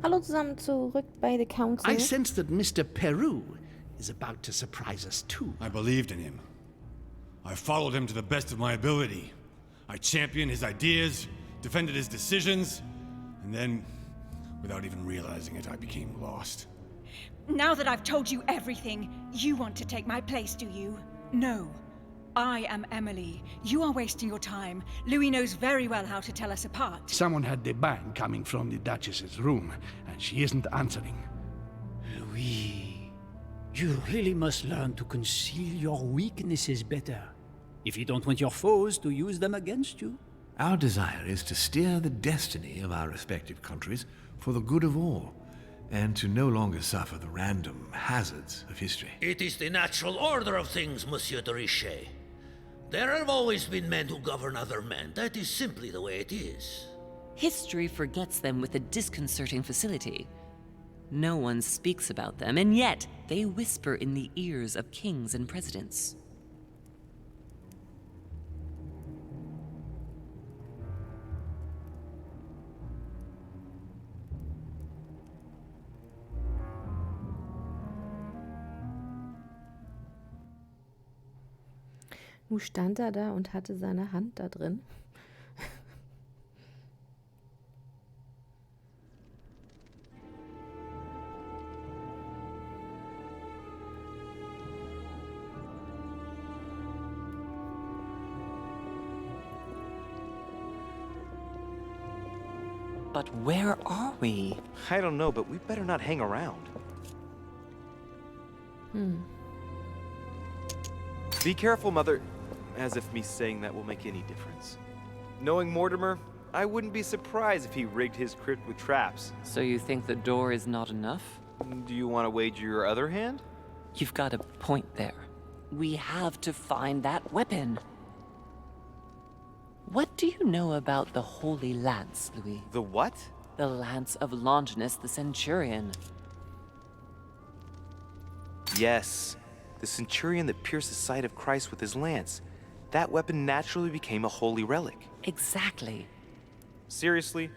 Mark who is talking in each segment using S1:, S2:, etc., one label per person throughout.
S1: Hallo zusammen zurück bei The Council.
S2: I sense that Mr. Peru is about to surprise us too.
S3: I believed in him. I followed him to the best of my ability. I championed his ideas, defended his decisions, and then, without even realizing it, I became lost.
S4: Now that I've told you everything, you want to take my place, do you? No. I am Emily. You are wasting your time. Louis knows very well how to tell us apart.
S2: Someone had the bang coming from the Duchess's room, and she isn't answering.
S5: Louis, you really must learn to conceal your weaknesses better, if you don't want your foes to use them against you.
S6: Our desire is to steer the destiny of our respective countries for the good of all, and to no longer suffer the random hazards of history.
S7: It is the natural order of things, Monsieur de Richet. There have always been men who govern other men. That is simply the way it is.
S8: History forgets them with a disconcerting facility. No one speaks about them, and yet they whisper in the ears of kings and presidents.
S1: Nun stand er da und hatte seine Hand da drin.
S8: But where are we?
S9: I don't know, but we better not hang around. Be careful, Mother. As if me saying that will make any difference. Knowing Mortimer, I wouldn't be surprised if he rigged his crypt with traps.
S8: So you think the door is not enough?
S9: Do you want to wager your other hand?
S8: You've got a point there. We have to find that weapon. What do you know about the Holy Lance, Louis?
S9: The what?
S8: The Lance of Longinus the Centurion.
S9: Yes. The centurion that pierced the side of Christ with his lance. That weapon naturally became a holy relic.
S8: Exactly.
S9: Seriously?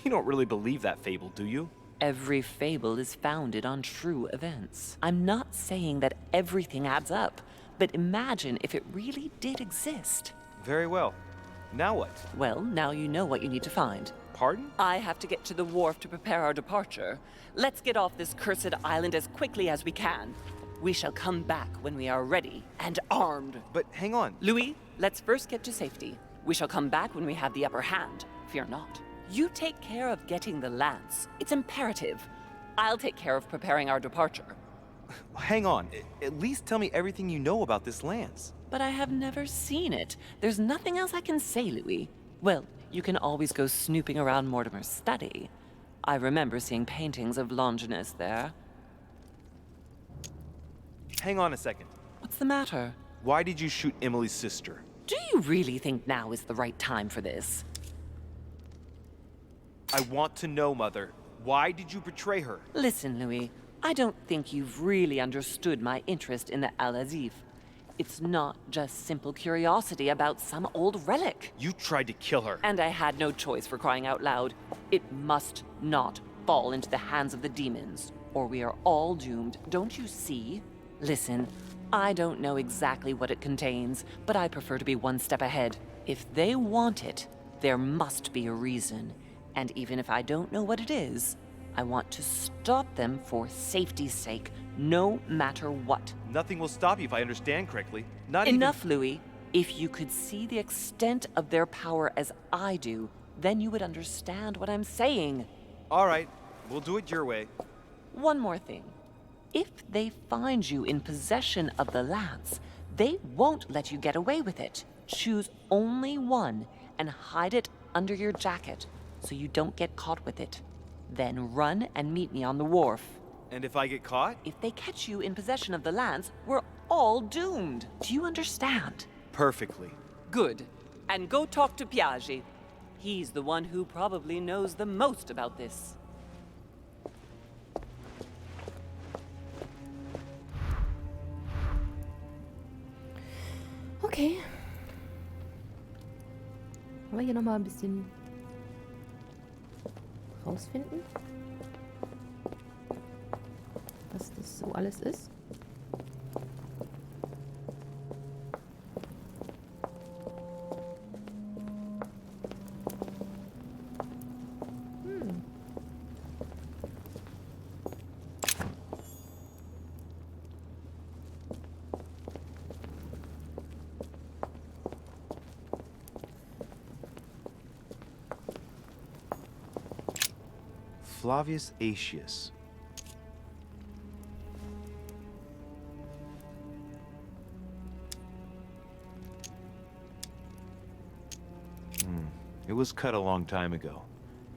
S9: You don't really believe that fable, do you?
S8: Every fable is founded on true events. I'm not saying that everything adds up, but imagine if it really did exist.
S9: Very well. Now what?
S8: Well, now you know what you need to find.
S9: Pardon?
S8: I have to get to the wharf to prepare our departure. Let's get off this cursed island as quickly as we can. We shall come back when we are ready and armed.
S9: But hang on.
S8: Louis, let's first get to safety. We shall come back when we have the upper hand. Fear not. You take care of getting the lance. It's imperative. I'll take care of preparing our departure.
S9: Hang on. At least tell me everything you know about this lance.
S8: But I have never seen it. There's nothing else I can say, Louis. Well, you can always go snooping around Mortimer's study. I remember seeing paintings of Longinus there.
S9: Hang on a second.
S8: What's the matter?
S9: Why did you shoot Emily's sister?
S8: Do you really think now is the right time for this?
S9: I want to know, Mother. Why did you betray her?
S8: Listen, Louis, I don't think you've really understood my interest in the Al-Azif. It's not just simple curiosity about some old relic.
S9: You tried to kill her.
S8: And I had no choice, for crying out loud. It must not fall into the hands of the demons, or we are all doomed, don't you see? Listen, I don't know exactly what it contains, but I prefer to be one step ahead. If they want it, there must be a reason. And even if I don't know what it is, I want to stop them for safety's sake, no matter what.
S9: Nothing will stop you if I understand correctly. Not
S8: Enough, Louis. If you could see the extent of their power as I do, then you would understand what I'm saying.
S9: All right, we'll do it your way.
S8: One more thing. If they find you in possession of the lance, they won't let you get away with it. Choose only one and hide it under your jacket so you don't get caught with it. Then run and meet me on the wharf.
S9: And if I get caught?
S8: If they catch you in possession of the lance, we're all doomed. Do you understand?
S9: Perfectly.
S8: Good. And go talk to Piaggi. He's the one who probably knows the most about this.
S1: Okay. Wollen wir hier nochmal ein bisschen rausfinden? wo alles ist.
S9: Flavius Aetius. It was cut a long time ago.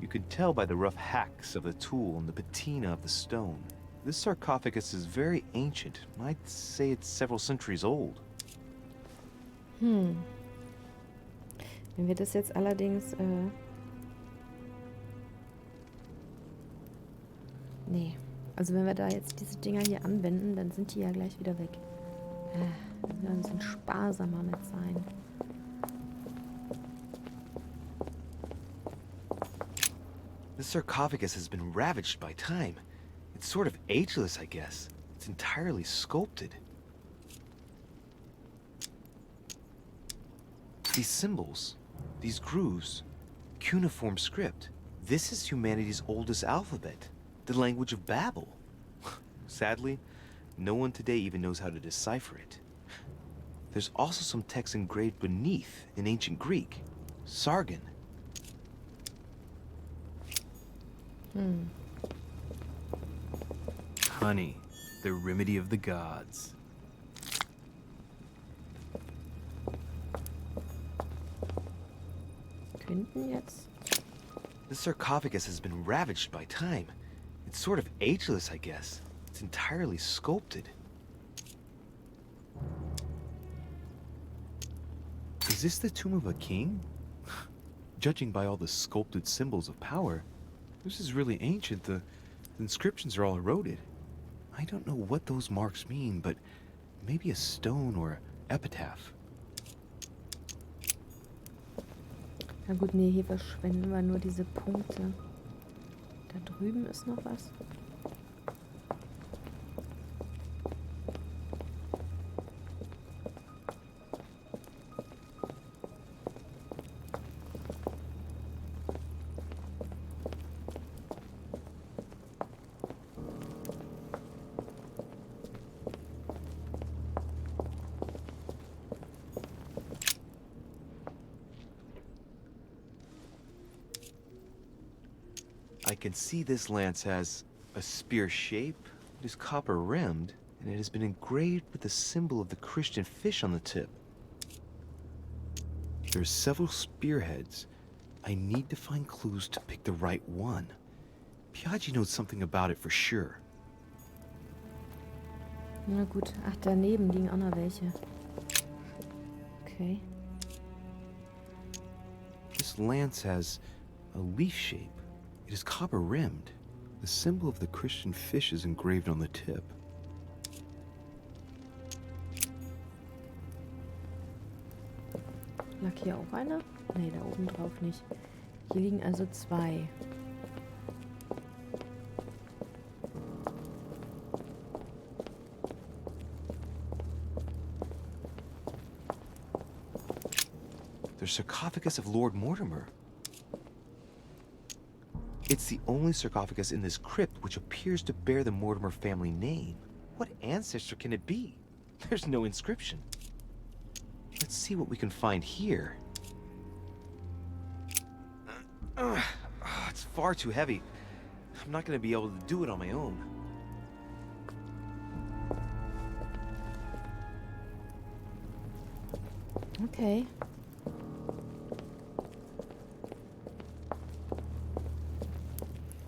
S9: You could tell by the rough hacks of the tool and the patina of the stone. This sarcophagus is very ancient. I'd say it's several centuries old.
S1: Wenn wir das jetzt allerdings... Nee. Also wenn wir da jetzt diese Dinger hier anwenden, dann sind die ja gleich wieder weg. Wir müssen ein bisschen sparsamer mit sein.
S9: This sarcophagus has been ravaged by time. It's sort of ageless, I guess. It's entirely sculpted. These symbols, these grooves, cuneiform script. This is humanity's oldest alphabet, the language of Babel. Sadly, no one today even knows how to decipher it. There's also some text engraved beneath in ancient Greek, Sargon.
S10: Honey, the remedy of the gods.
S1: Könnten jetzt...
S9: This sarcophagus has been ravaged by time. It's sort of ageless, I guess. It's entirely sculpted. Is this the tomb of a king? Judging by all the sculpted symbols of power, this is really ancient. The inscriptions are all eroded. I don't know what those marks mean, but maybe a stone or epitaph.
S1: Na gut, nee, hier verschwenden wir nur diese Punkte. Da drüben ist noch was.
S9: I can see this lance has a spear shape, it is copper rimmed, and it has been engraved with the symbol of the Christian fish on the tip. There are several spearheads. I need to find clues to pick the right one. Piaggi knows something about it for sure.
S1: Na gut, ach, daneben liegen auch noch welche. Okay.
S9: This lance has a leaf shape. It is copper rimmed. The symbol of the Christian fish is engraved on the tip.
S1: Lag hier auch einer? Nee, da oben drauf nicht. Hier liegen also zwei.
S9: The sarcophagus of Lord Mortimer. It's the only sarcophagus in this crypt which appears to bear the Mortimer family name. What ancestor can it be? There's no inscription. Let's see what we can find here. It's far too heavy. I'm not going to be able to do it on my own.
S1: Okay.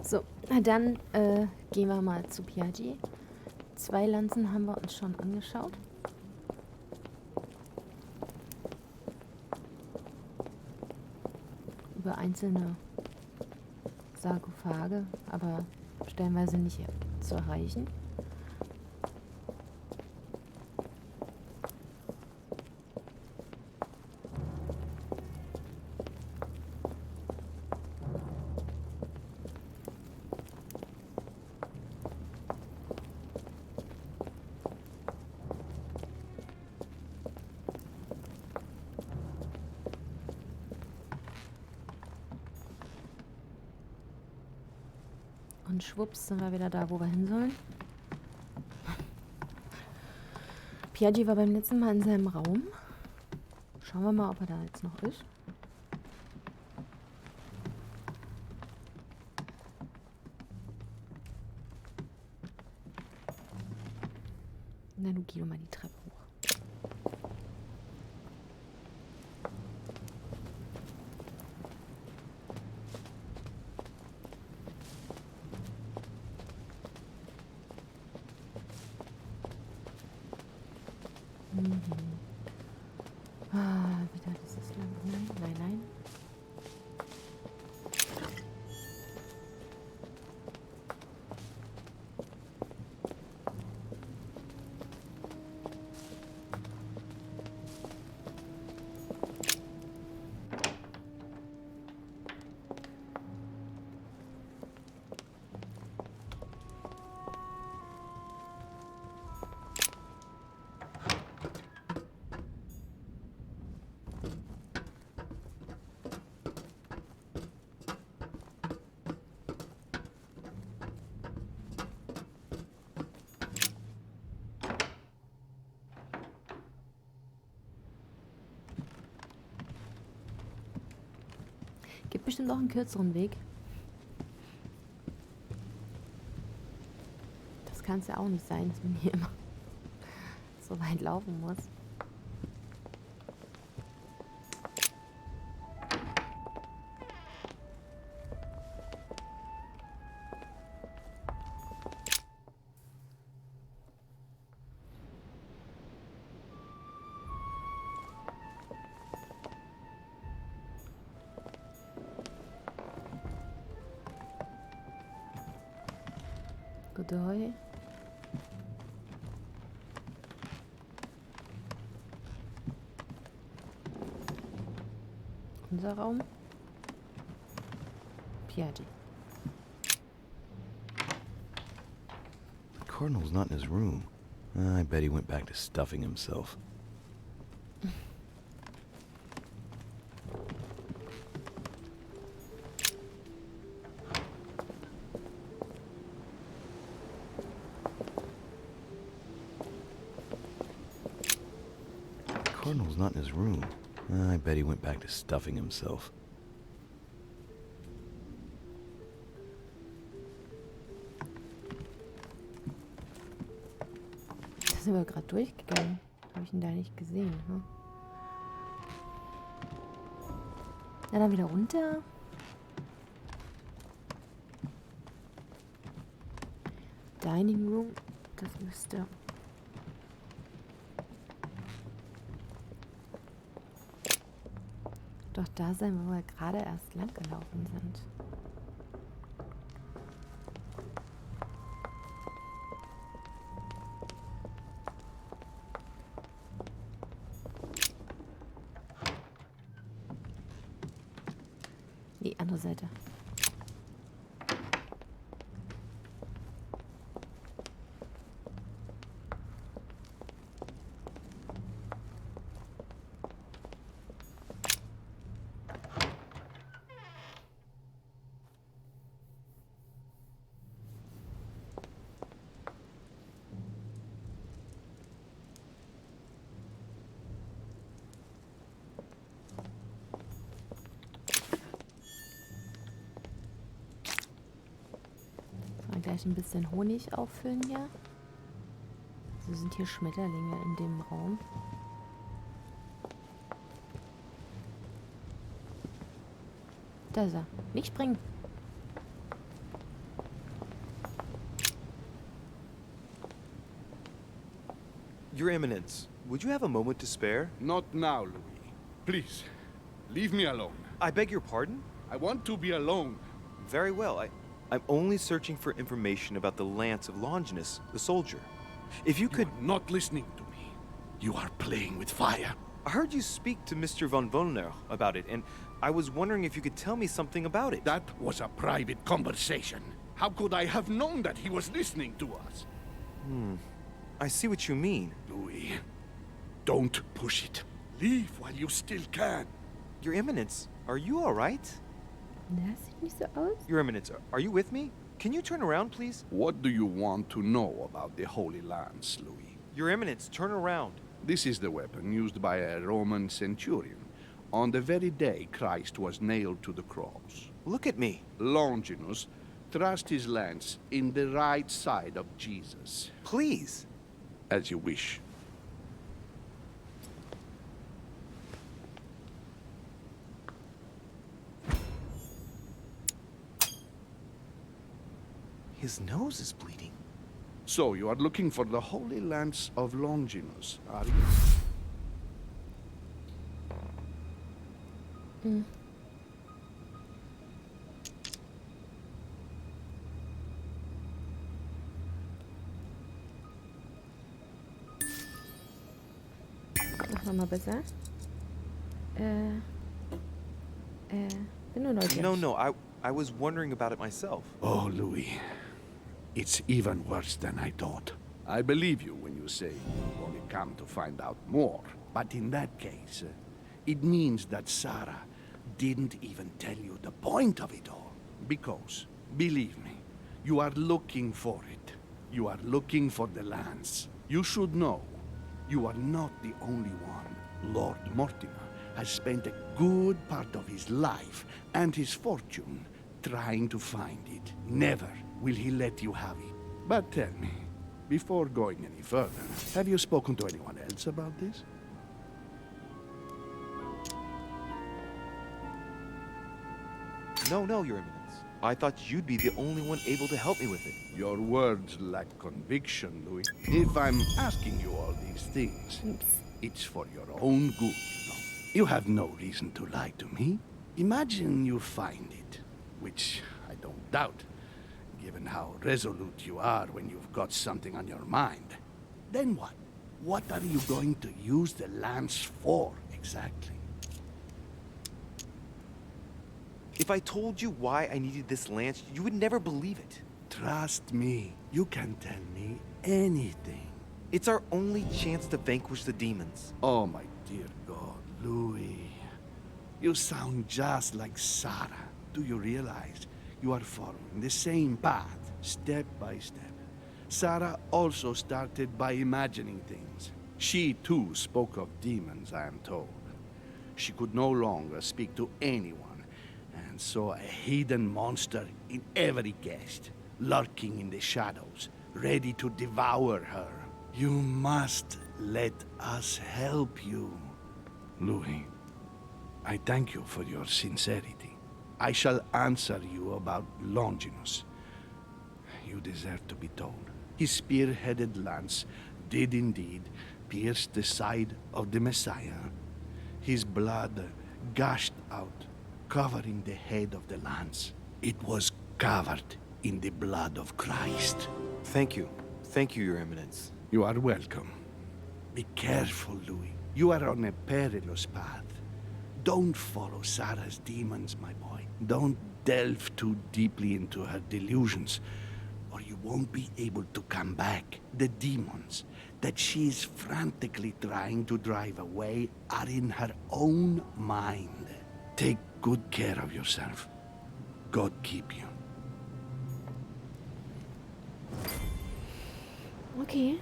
S1: So, na dann gehen wir mal zu Piaggi. 2 Lanzen haben wir uns schon angeschaut. Über einzelne Sarkophage, aber stellenweise nicht zu erreichen. und schwupps sind wir wieder da, wo wir hin sollen. Piaggi war beim letzten Mal in seinem Raum. Schauen wir mal, ob er da jetzt noch ist. Na, du geh doch mal die Treppe hoch. Wieder dieses lang. Nein, nein, nein. Gibt bestimmt auch einen kürzeren Weg. Das kann es ja auch nicht sein, dass man hier immer so weit laufen muss. Goodbye. Unser Raum. Piaggi.
S9: The Cardinal's not in his room. I bet he went back to stuffing himself. Cardinal's not in his room. I bet he went back to stuffing himself.
S1: Da sind wir gerade durchgegangen. Habe ich ihn da nicht gesehen, ne? Ja, dann wieder runter. Dining Room. Das müsste... doch da sein, wo wir gerade erst lang gelaufen sind. Die andere Seite. Gleich ein bisschen Honig auffüllen hier. So sind hier Schmetterlinge in dem Raum. Da ist er. Nicht springen.
S9: Your Eminence, would you have a moment to spare?
S2: Not now, Louis. Please, leave me alone.
S9: I beg your pardon?
S2: I want to be alone.
S9: Very well. I'm only searching for information about the lance of Longinus, the soldier. If you could...
S2: You are not listening to me. You are playing with fire.
S9: I heard you speak to Mr. von Wollner about it, and I was wondering if you could tell me something about it.
S2: That was a private conversation. How could I have known that he was listening to us?
S9: I see what you mean.
S2: Louis, don't push it. Leave while you still can.
S9: Your Eminence, are you all right?
S1: Das sieht nicht so aus.
S9: Your Eminence, are you with me? Can you turn around, please?
S2: What do you want to know about the Holy Lance, Louis?
S9: Your Eminence, turn around.
S2: This is the weapon used by a Roman centurion on the very day Christ was nailed to the cross.
S9: Look at me.
S2: Longinus thrust his lance in the right side of Jesus.
S9: Please.
S2: As you wish.
S9: His nose is bleeding.
S2: So you are looking for the Holy Lance of Longinus, are you?
S1: Mach nochmal besser. Bin nur neugierig.
S9: No, I was wondering about it myself.
S2: Oh, Louis. It's even worse than I thought. I believe you when you say you've only come to find out more. But in that case, it means that Sarah didn't even tell you the point of it all. Because, believe me, you are looking for it. You are looking for the lance. You should know, you are not the only one. Lord Mortimer has spent a good part of his life and his fortune trying to find it. Never will he let you have it. But tell me, before going any further, have you spoken to anyone else about this?
S9: No, Your Eminence. I thought you'd be the only one able to help me with it.
S2: Your words lack conviction, Louis. If I'm asking you all these things, it's for your own good, you know. You have no reason to lie to me. Imagine you find it, which I don't doubt, given how resolute you are when you've got something on your mind. Then what? What are you going to use the lance for, exactly?
S9: If I told you why I needed this lance, you would never believe it.
S2: Trust me, you can tell me anything.
S9: It's our only chance to vanquish the demons.
S2: Oh, my dear God, Louis. You sound just like Sarah. Do you realize you are following the same path, step by step? Sarah also started by imagining things. She, too, spoke of demons, I am told. She could no longer speak to anyone, and saw a hidden monster in every guest, lurking in the shadows, ready to devour her. You must let us help you. Louis, I thank you for your sincerity. I shall answer you about Longinus. You deserve to be told. His spear-headed lance did indeed pierce the side of the Messiah. His blood gushed out, covering the head of the lance. It was covered in the blood of Christ.
S9: Thank you. Thank you, Your Eminence.
S2: You are welcome. Be careful, Louis. You are on a perilous path. Don't follow Sarah's demons, my boy. Don't delve too deeply into her delusions, or you won't be able to come back. The demons that she is frantically trying to drive away are in her own mind. Take good care of yourself. God keep you.
S1: Okay.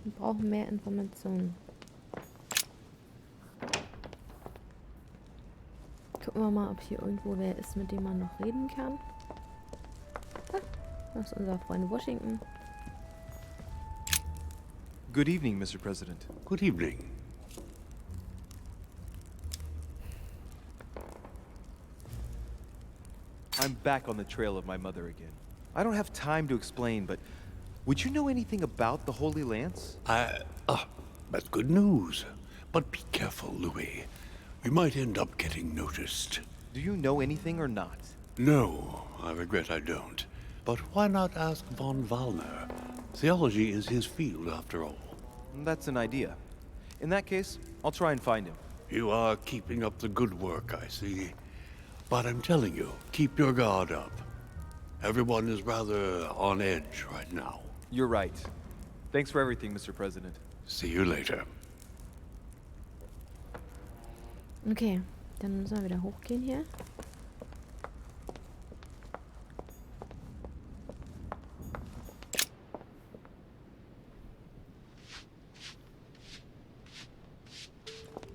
S1: Wir brauchen mehr Informationen. Gucken wir mal, ob hier irgendwo wer ist, mit dem man noch reden kann. Ah, das ist unser Freund Washington.
S9: Good evening, Mr. President.
S2: Good evening.
S9: I'm back on the trail of my mother again. I don't have time to explain, but would you know anything about the Holy Lance?
S11: That's good news. But be careful, Louis. We might end up getting noticed.
S9: Do you know anything or not?
S11: No, I regret I don't. But why not ask von Wallner? Theology is his field, after all.
S9: That's an idea. In that case, I'll try and find him.
S11: You are keeping up the good work, I see. But I'm telling you, keep your guard up. Everyone is rather on edge right now.
S9: You're right. Thanks for everything, Mr. President.
S11: See you later.
S1: Okay, dann müssen wir wieder hochgehen hier.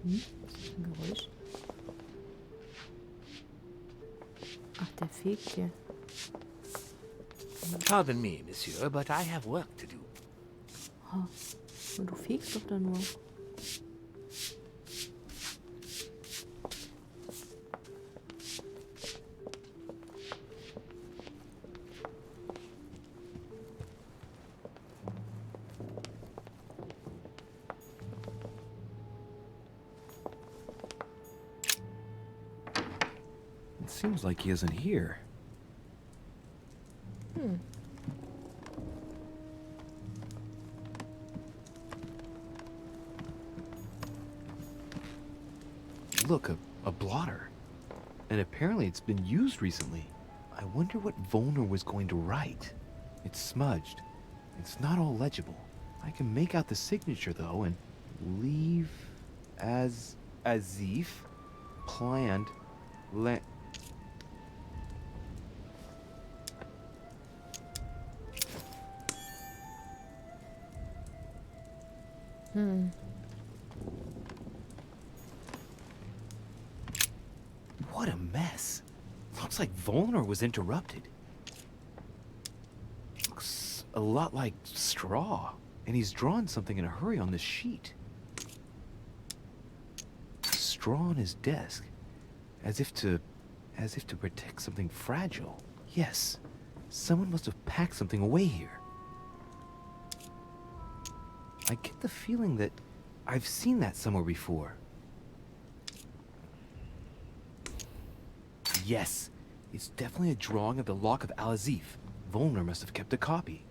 S1: Was ist das für ein Geräusch? Ach, der fegt hier.
S6: Pardon me, monsieur, but I have work to do.
S1: Oh, und du fegst doch da nur.
S9: It seems like he isn't here. Look, a blotter. And apparently it's been used recently. I wonder what Volner was going to write. It's smudged. It's not all legible. I can make out the signature, though, and leave as if planned What a mess. Looks like Volner was interrupted. Looks a lot like straw. And he's drawn something in a hurry on this sheet. Straw on his desk. As if to protect something fragile. Yes. Someone must have packed something away here. I get the feeling that I've seen that somewhere before. Yes, it's definitely a drawing of the lock of Al-Azif. Volner must have kept a copy.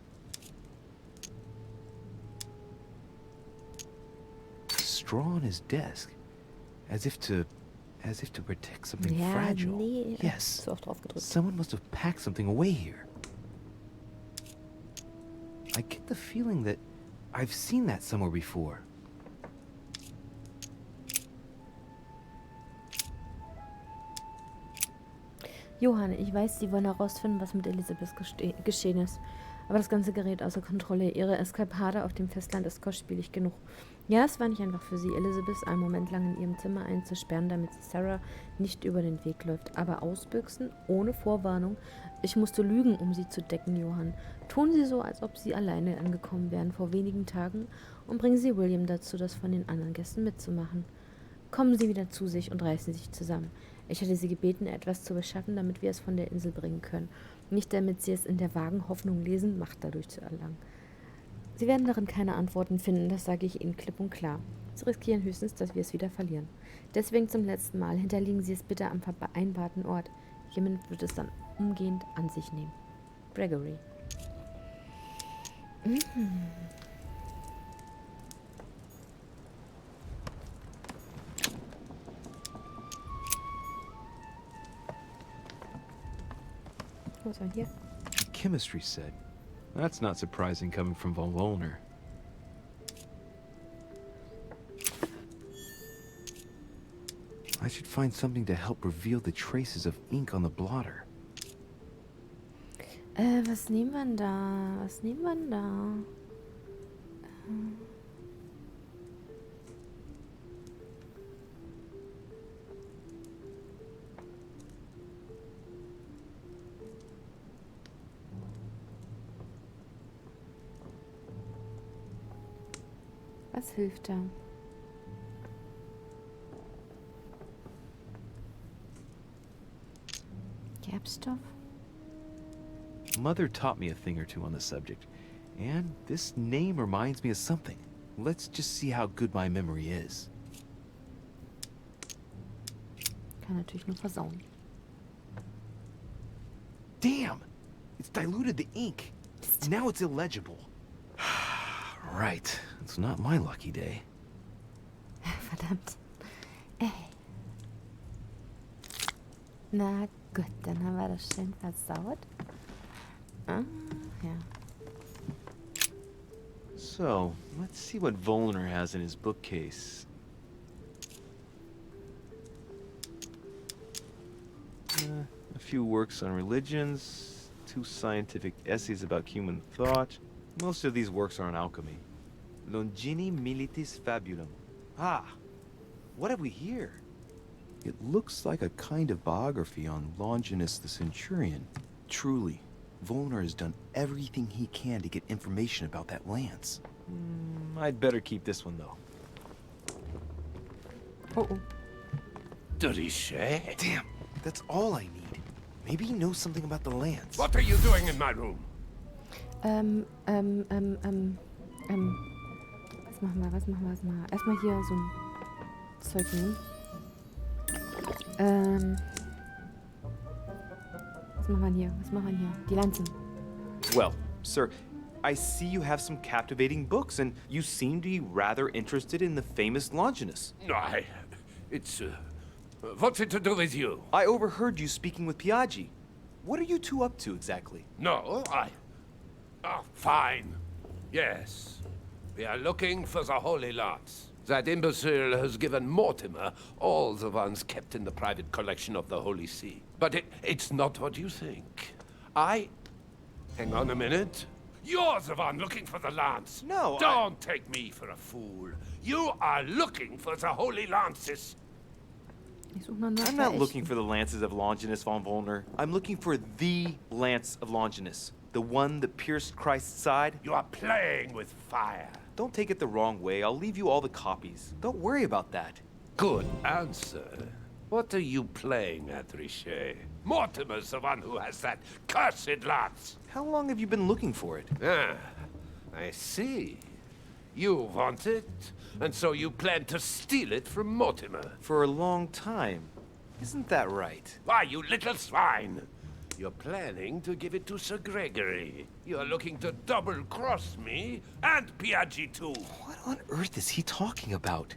S9: Straw on his desk, as if to protect something fragile.
S1: Nee,
S9: Yes,
S1: so oft drauf gedrückt.
S9: someone must have packed something away here. I get the feeling that I've seen that somewhere before.
S1: Johann, ich weiß, Sie wollen herausfinden, was mit Elisabeth geschehen ist. Aber das Ganze gerät außer Kontrolle. Ihre Eskapade auf dem Festland ist kostspielig genug. Ja, es war nicht einfach für Sie, Elisabeth einen Moment lang in ihrem Zimmer einzusperren, damit sie Sarah nicht über den Weg läuft. Aber ausbüchsen, ohne Vorwarnung. Ich musste lügen, um Sie zu decken, Johann. Tun Sie so, als ob Sie alleine angekommen wären vor wenigen Tagen und bringen Sie William dazu, das von den anderen Gästen mitzumachen. Kommen Sie wieder zu sich und reißen sich zusammen. Ich hatte Sie gebeten, etwas zu beschaffen, damit wir es von der Insel bringen können. Nicht damit Sie es in der vagen Hoffnung lesen, Macht dadurch zu erlangen. Sie werden darin keine Antworten finden, das sage ich Ihnen klipp und klar. Sie riskieren höchstens, dass wir es wieder verlieren. Deswegen zum letzten Mal, hinterlegen Sie es bitte am vereinbarten Ort. Jemand wird es dann umgehend an sich nehmen. Gregory. Was war hier?
S9: Chemistry set. That's not surprising coming from von Volner. I should find something to help reveal the traces of ink on the blotter.
S1: Was nehmen wir denn da? Was nehmen wir denn da? Was hilft da? Gerbstoff?
S9: Mother taught me a thing or two on the subject, and this name reminds me of something. Let's just see how good my memory is.
S1: Kann natürlich nur versauen.
S9: Damn! It's diluted the ink. Now it's illegible. Right. It's not my lucky day.
S1: Verdammt. Ey. Na gut, dann haben wir das schön versaut. Ah, ja.
S9: So, let's see what Volner has in his bookcase. A few works on religions, 2 scientific essays about human thought. Most of these works are on alchemy. Longini Militis Fabulum. Ah, what have we here? It looks like a kind of biography on Longinus the Centurion. Truly, Volner has done everything he can to get information about that lance. I'd better keep this one, though.
S1: Oh.
S10: Richet?
S9: Damn, that's all I need. Maybe he knows something about the lance.
S11: What are you doing in my room?
S1: Was machen wir? Erstmal hier so ein Zeug nehmen. Was machen wir hier? Die Lanzen.
S9: Well, sir, I see you have some captivating books, and you seem to be rather interested in the famous Longinus.
S11: It's, what's it to do with you?
S9: I overheard you speaking with Piaggi. What are you two up to, exactly?
S11: No, Oh, fine. Yes. We are looking for the Holy Lance. That imbecile has given Mortimer all the ones kept in the private collection of the Holy See. But it's not what you think. Hang on a minute. You're the one looking for the lance.
S9: No,
S11: Don't take me for a fool. You are looking for the Holy Lances.
S9: I'm not looking for the lances of Longinus von Volner. I'm looking for the lance of Longinus. The one that pierced Christ's side.
S11: You are playing with fire.
S9: Don't take it the wrong way. I'll leave you all the copies. Don't worry about that.
S11: Good answer. What are you playing at, Richet? Mortimer's the one who has that cursed lance.
S9: How long have you been looking for it?
S11: Ah, I see. You want it, and so you plan to steal it from Mortimer.
S9: For a long time. Isn't that right?
S11: Why, you little swine! You're planning to give it to Sir Gregory. You're looking to double-cross me, and Piaggi too.
S9: What on earth is he talking about?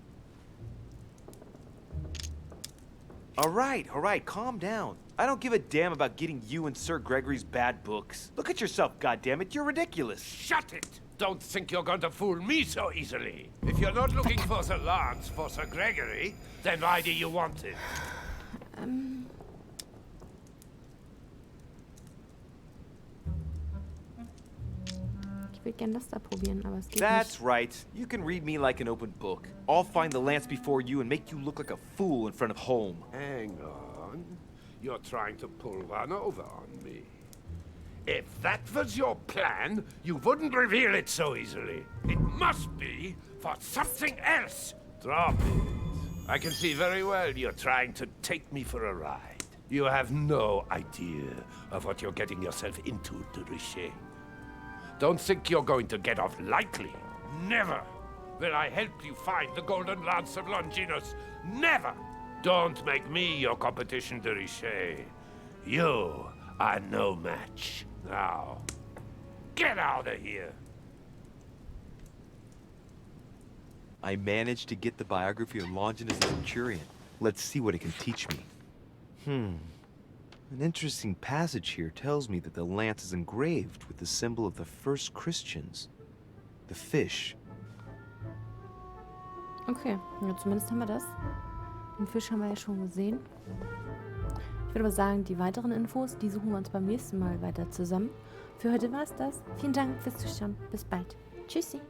S9: All right, calm down. I don't give a damn about getting you and Sir Gregory's bad books. Look at yourself, goddammit, you're ridiculous.
S11: Shut it! Don't think you're going to fool me so easily. If you're not looking for the lance for Sir Gregory, then why do you want it?
S1: Ich will gern das da probieren, aber es geht
S9: That's
S1: nicht.
S9: right. You can read me like an open book. I'll find the lance before you and make you look like a fool in front of home.
S11: Hang on. You're trying to pull one over on me. If that was your plan, you wouldn't reveal it so easily. It must be for something else. Drop it. I can see very well you're trying to take me for a ride. You have no idea of what you're getting yourself into, de Richet. Don't think you're going to get off lightly. Never will I help you find the Golden Lance of Longinus. Never! Don't make me your competition, de Richet. You are no match. Now, get out of here!
S9: I managed to get the biography of Longinus the Centurion. Let's see what it can teach me. An interesting passage here tells me that the lance is engraved with the symbol of the first Christians. The fish.
S1: Okay, ja, zumindest haben wir das. Den Fisch haben wir ja schon gesehen. Ich würde aber sagen, die weiteren Infos, die suchen wir uns beim nächsten Mal weiter zusammen. Für heute war es das. Vielen Dank fürs Zuschauen. Bis bald. Tschüssi.